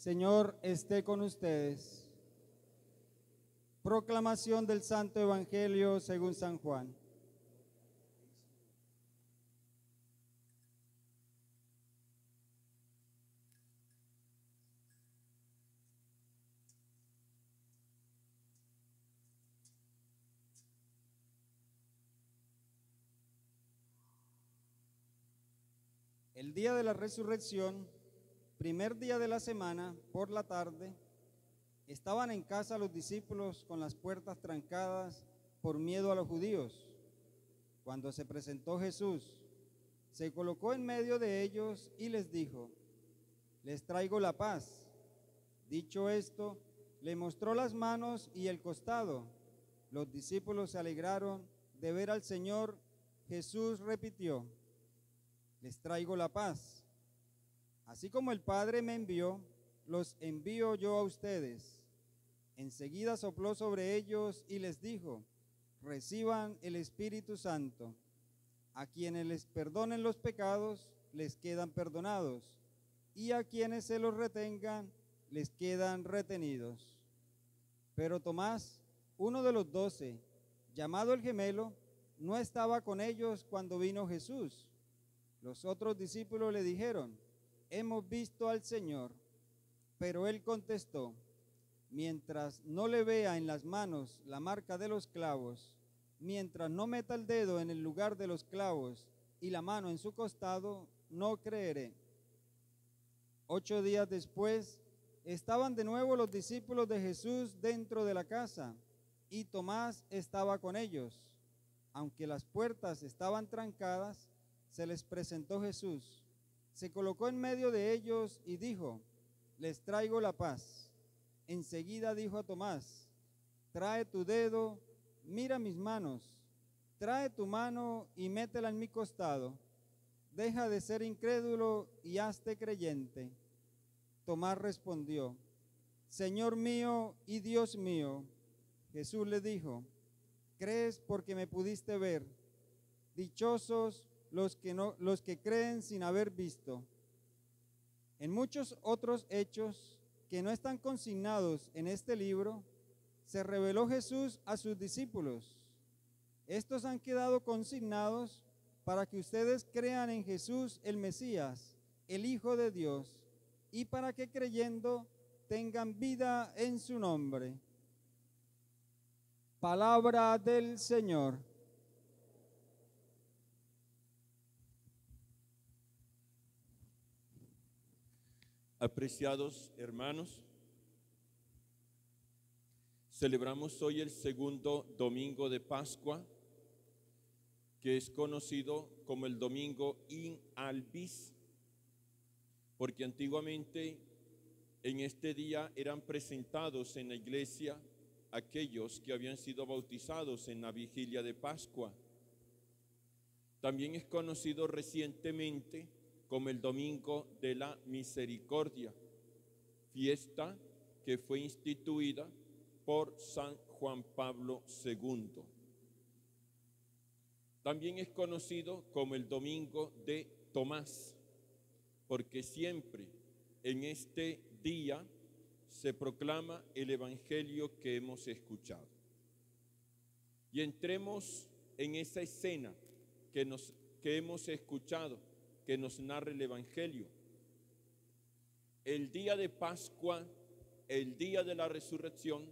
Señor esté con ustedes. Proclamación del Santo Evangelio según San Juan. El día de la resurrección, primer día de la semana, por la tarde, estaban en casa los discípulos con las puertas trancadas por miedo a los judíos. Cuando se presentó Jesús, se colocó en medio de ellos y les dijo: les traigo la paz. Dicho esto, le mostró las manos y el costado. Los discípulos se alegraron de ver al Señor. Jesús repitió: les traigo la paz. Así como el Padre me envió, los envío yo a ustedes. Enseguida sopló sobre ellos y les dijo: reciban el Espíritu Santo. A quienes les perdonen los pecados, les quedan perdonados, y a quienes se los retengan, les quedan retenidos. Pero Tomás, uno de los 12, llamado el gemelo, no estaba con ellos cuando vino Jesús. Los otros discípulos le dijeron: hemos visto al Señor. Pero él contestó: mientras no le vea en las manos la marca de los clavos, mientras no meta el dedo en el lugar de los clavos y la mano en su costado, no creeré. 8 días después, estaban de nuevo los discípulos de Jesús dentro de la casa, y Tomás estaba con ellos. Aunque las puertas estaban trancadas, se les presentó Jesús. Se colocó en medio de ellos y dijo: les traigo la paz. Enseguida dijo a Tomás: trae tu dedo, mira mis manos, trae tu mano y métela en mi costado. Deja de ser incrédulo y hazte creyente. Tomás respondió: Señor mío y Dios mío. Jesús le dijo: ¿crees porque me pudiste ver? Dichosos los que creen sin haber visto. En muchos otros hechos que no están consignados en este libro, se reveló Jesús a sus discípulos. Estos han quedado consignados para que ustedes crean en Jesús el Mesías, el Hijo de Dios, y para que creyendo tengan vida en su nombre. Palabra del Señor. Apreciados hermanos, celebramos hoy el segundo domingo de Pascua, que es conocido como el domingo in albis, porque antiguamente en este día eran presentados en la iglesia aquellos que habían sido bautizados en la vigilia de Pascua. También es conocido recientemente como el Domingo de la Misericordia, fiesta que fue instituida por San Juan Pablo II. También es conocido como el Domingo de Tomás, porque siempre en este día se proclama el Evangelio que hemos escuchado. Y entremos en esa escena que hemos escuchado, que nos narra el Evangelio. El día de Pascua, el día de la resurrección,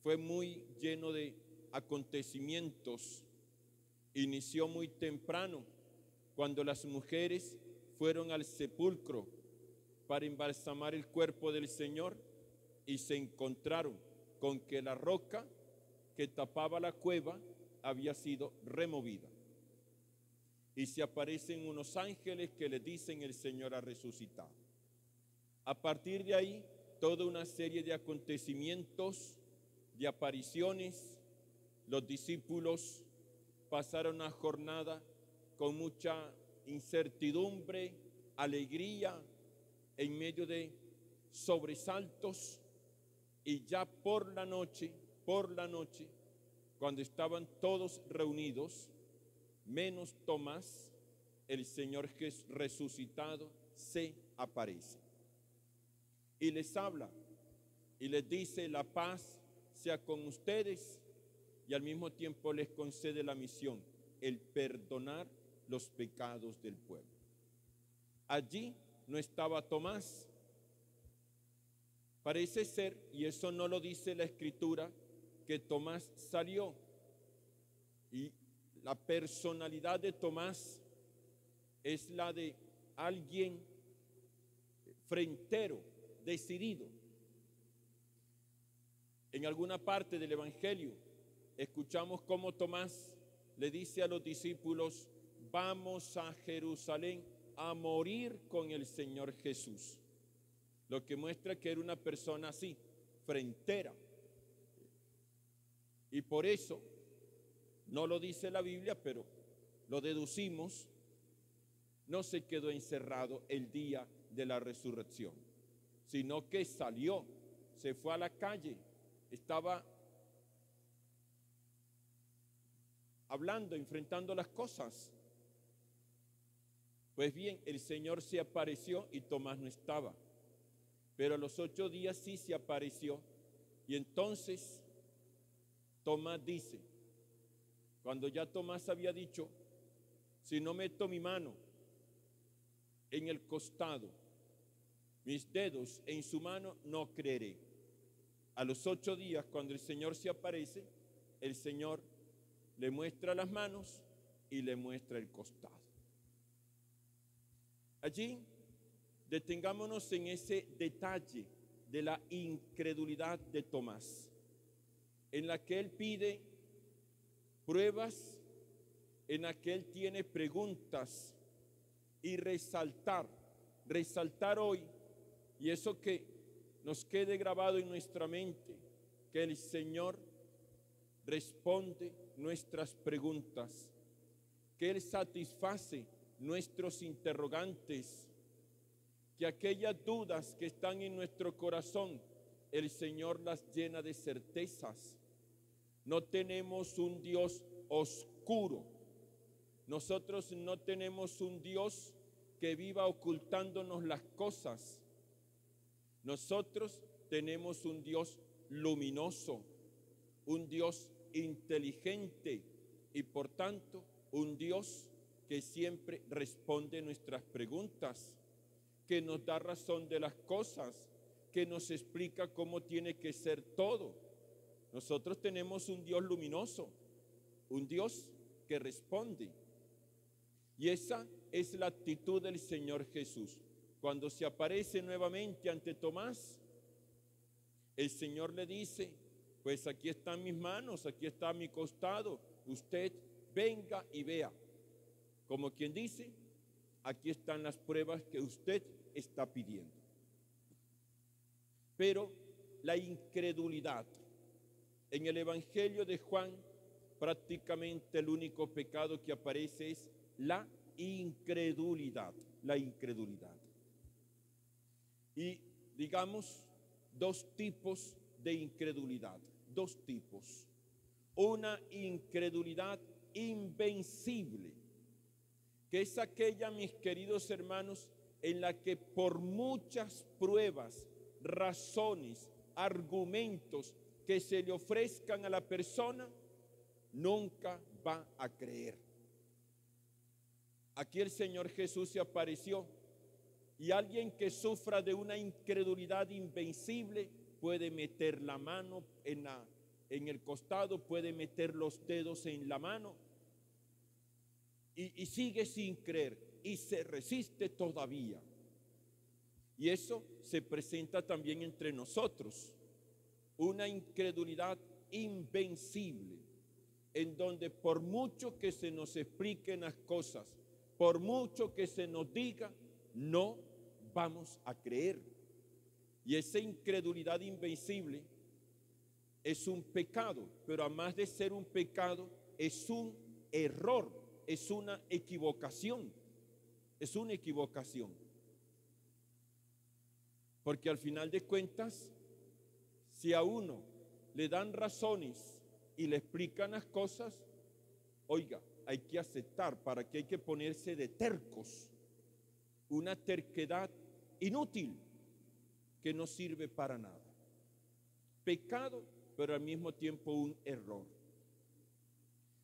fue muy lleno de acontecimientos. Inició muy temprano, cuando las mujeres fueron al sepulcro para embalsamar el cuerpo del Señor y se encontraron con que la roca que tapaba la cueva había sido removida. Y se aparecen unos ángeles que les dicen: el Señor ha resucitado. A partir de ahí, toda una serie de acontecimientos, de apariciones. Los discípulos pasaron una jornada con mucha incertidumbre, alegría, en medio de sobresaltos, y ya por la noche, cuando estaban todos reunidos, menos Tomás, el Señor resucitado se aparece. y les habla y les dice: la paz sea con ustedes, y al mismo tiempo les concede la misión, el perdonar los pecados del pueblo. Allí no estaba Tomás. Parece ser, y eso no lo dice la Escritura, que Tomás salió. Y la personalidad de Tomás es la de alguien frentero, decidido. En alguna parte del Evangelio escuchamos cómo Tomás le dice a los discípulos: vamos a Jerusalén a morir con el Señor Jesús. Lo que muestra que era una persona así, frentera. Y por eso, no lo dice la Biblia, pero lo deducimos, no se quedó encerrado el día de la resurrección, sino que salió, se fue a la calle, estaba hablando, enfrentando las cosas. Pues bien, el Señor se apareció y Tomás no estaba. Pero a los 8 días sí se apareció. Y entonces Tomás dice, cuando ya Tomás había dicho: si no meto mi mano en el costado, mis dedos en su mano, no creeré. A los 8 días, cuando el Señor se aparece, el Señor le muestra las manos y le muestra el costado. Allí detengámonos en ese detalle de la incredulidad de Tomás, en la que él pide pruebas, en la que él tiene preguntas, y resaltar hoy, y eso que nos quede grabado en nuestra mente, que el Señor responde nuestras preguntas, que Él satisface nuestros interrogantes, que aquellas dudas que están en nuestro corazón, el Señor las llena de certezas. No tenemos un Dios oscuro. Nosotros no tenemos un Dios que viva ocultándonos las cosas. Nosotros tenemos un Dios luminoso, un Dios inteligente y por tanto un Dios que siempre responde nuestras preguntas, que nos da razón de las cosas, que nos explica cómo tiene que ser todo. Nosotros tenemos un Dios luminoso, un Dios que responde. Y esa es la actitud del Señor Jesús. Cuando se aparece nuevamente ante Tomás, el Señor le dice: pues aquí están mis manos, aquí está mi costado, usted venga y vea. Como quien dice, aquí están las pruebas que usted está pidiendo. Pero la incredulidad, en el Evangelio de Juan, prácticamente el único pecado que aparece es la incredulidad, la incredulidad. Y digamos, 2 tipos de incredulidad, 2 tipos. Una incredulidad invencible, que es aquella, mis queridos hermanos, en la que por muchas pruebas, razones, argumentos que se le ofrezcan a la persona, nunca va a creer. Aquí el Señor Jesús se apareció, y alguien que sufra de una incredulidad invencible puede meter la mano en el costado, puede meter los dedos en la mano y sigue sin creer y se resiste todavía. Y eso se presenta también entre nosotros, una incredulidad invencible, en donde por mucho que se nos expliquen las cosas, por mucho que se nos diga, no vamos a creer. Y esa incredulidad invencible es un pecado, pero además de ser un pecado, es un error, es una equivocación, es una equivocación. Porque al final de cuentas, si a uno le dan razones y le explican las cosas, oiga, hay que aceptar, para que hay que ponerse de tercos, una terquedad inútil, que no sirve para nada. Pecado, pero al mismo tiempo un error.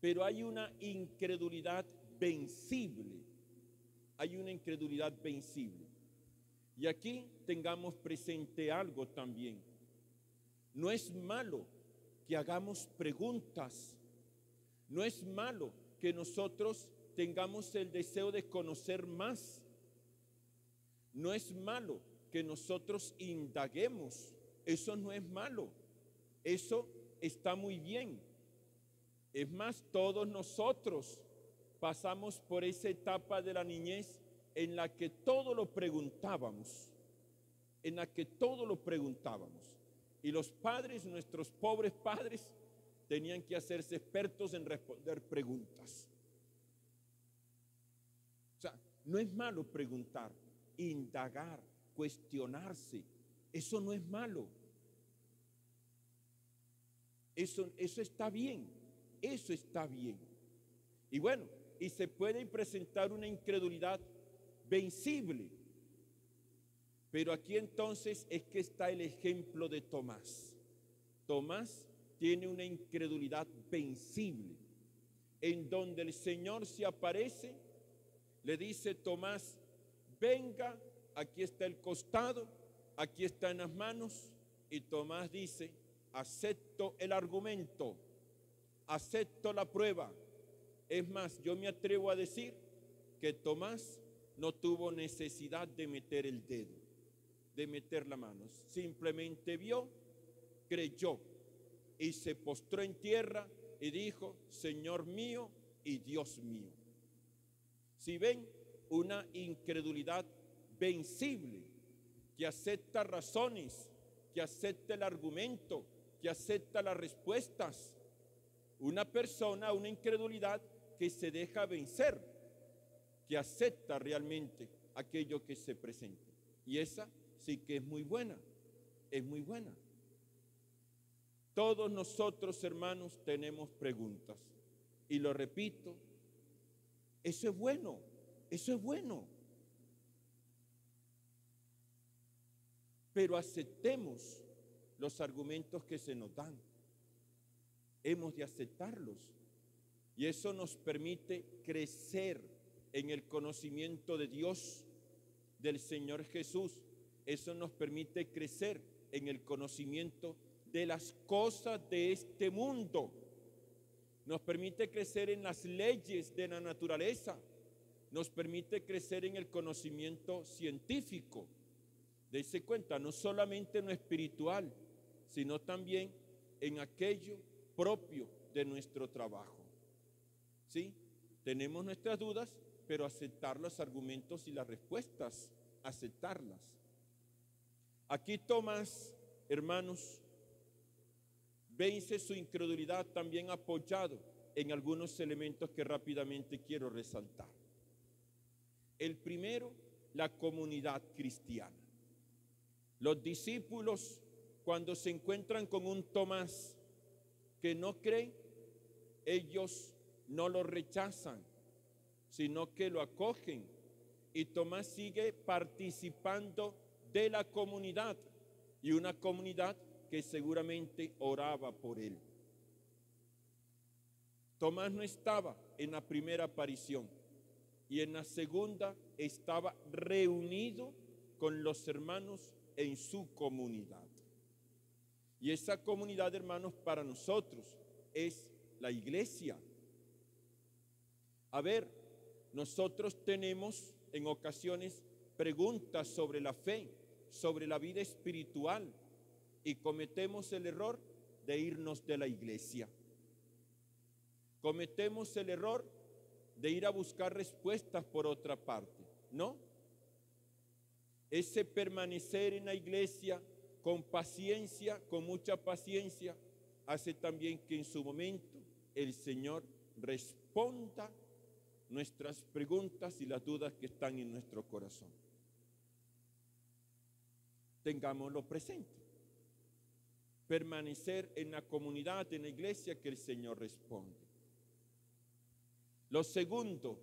Pero hay una incredulidad vencible. Hay una incredulidad vencible. Y aquí tengamos presente algo también. No es malo que hagamos preguntas. No es malo que nosotros tengamos el deseo de conocer más. No es malo que nosotros indaguemos. Eso no es malo. Eso está muy bien. Es más, todos nosotros pasamos por esa etapa de la niñez en la que todo lo preguntábamos. En la que todo lo preguntábamos. Y los padres, nuestros pobres padres, tenían que hacerse expertos en responder preguntas. O sea, no es malo preguntar, indagar, cuestionarse. Eso no es malo. Eso está bien. Eso está bien. Y bueno, y se puede presentar una incredulidad vencible. Pero aquí entonces es que está el ejemplo de Tomás. Tomás tiene una incredulidad vencible, en donde el Señor se aparece, le dice: Tomás, venga, aquí está el costado, aquí están las manos. Y Tomás dice: acepto el argumento, acepto la prueba. Es más, yo me atrevo a decir que Tomás no tuvo necesidad de meter el dedo, de meter la mano. Simplemente vio, creyó y se postró en tierra y dijo: Señor mío y Dios mío. Si ven, una incredulidad vencible, que acepta razones, que acepta el argumento, que acepta las respuestas. Una persona, una incredulidad que se deja vencer, que acepta realmente aquello que se presenta. Y esa sí que es muy buena, es muy buena. Todos nosotros, hermanos, tenemos preguntas. Y lo repito, eso es bueno, eso es bueno. Pero aceptemos los argumentos que se nos dan. Hemos de aceptarlos. Y eso nos permite crecer en el conocimiento de Dios, del Señor Jesús. Eso nos permite crecer en el conocimiento de las cosas de este mundo. Nos permite crecer en las leyes de la naturaleza. Nos permite crecer en el conocimiento científico. Dese cuenta, no solamente en lo espiritual, sino también en aquello propio de nuestro trabajo. ¿Sí? Tenemos nuestras dudas, pero aceptar los argumentos y las respuestas, aceptarlas. Aquí Tomás, hermanos, vence su incredulidad también apoyado en algunos elementos que rápidamente quiero resaltar. El primero, la comunidad cristiana. Los discípulos, cuando se encuentran con un Tomás que no cree, ellos no lo rechazan, sino que lo acogen. Y Tomás sigue participando de la comunidad, y una comunidad que seguramente oraba por él. Tomás no estaba en la primera aparición, y en la segunda estaba reunido con los hermanos en su comunidad. Y esa comunidad, hermanos, para nosotros es la iglesia. A ver, nosotros tenemos en ocasiones preguntas sobre la fe, sobre la vida espiritual, y cometemos el error de irnos de la iglesia. Cometemos el error de ir a buscar respuestas por otra parte, ¿no? Ese permanecer en la iglesia con paciencia, con mucha paciencia, hace también que en su momento el Señor responda nuestras preguntas y las dudas que están en nuestro corazón. Tengámoslo presente. Permanecer en la comunidad, en la iglesia, que el Señor responde. Lo segundo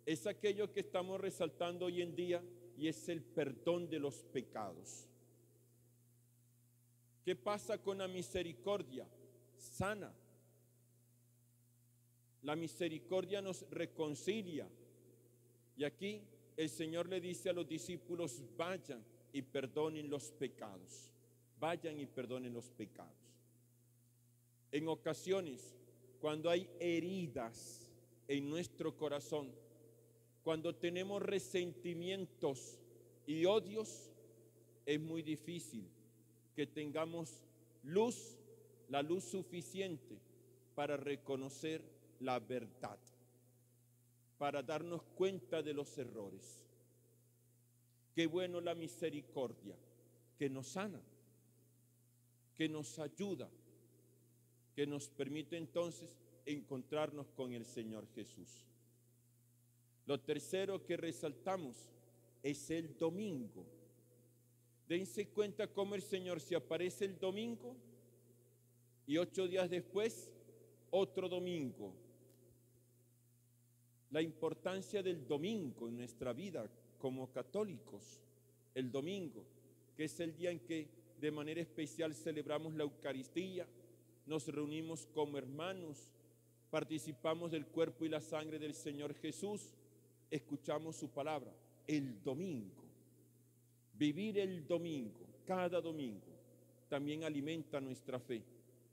es aquello que estamos resaltando hoy en día, y es el perdón de los pecados. ¿Qué pasa con la misericordia? Sana. La misericordia nos reconcilia. Y aquí el Señor le dice a los discípulos, vayan y perdonen los pecados. Vayan y perdonen los pecados. En ocasiones, cuando hay heridas en nuestro corazón, cuando tenemos resentimientos y odios, es muy difícil que tengamos luz, la luz suficiente para reconocer la verdad, para darnos cuenta de los errores. Qué bueno la misericordia, que nos sana, que nos ayuda, que nos permite entonces encontrarnos con el Señor Jesús. Lo tercero que resaltamos es el domingo. Dense cuenta cómo el Señor se aparece el domingo y 8 días después, otro domingo. La importancia del domingo en nuestra vida como católicos. El domingo, que es el día en que de manera especial celebramos la Eucaristía, nos reunimos como hermanos, participamos del cuerpo y la sangre del Señor Jesús, escuchamos su palabra. El domingo, vivir el domingo, cada domingo, también alimenta nuestra fe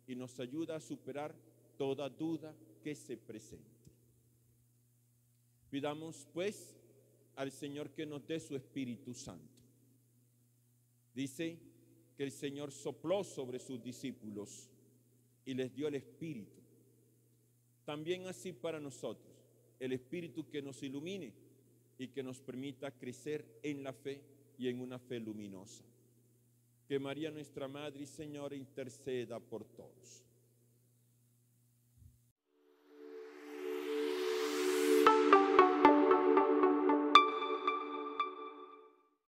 y nos ayuda a superar toda duda que se presente. Pidamos pues al Señor que nos dé su Espíritu Santo. Dice que el Señor sopló sobre sus discípulos y les dio el Espíritu. También así para nosotros, el Espíritu que nos ilumine y que nos permita crecer en la fe y en una fe luminosa. Que María nuestra Madre y Señora interceda por todos.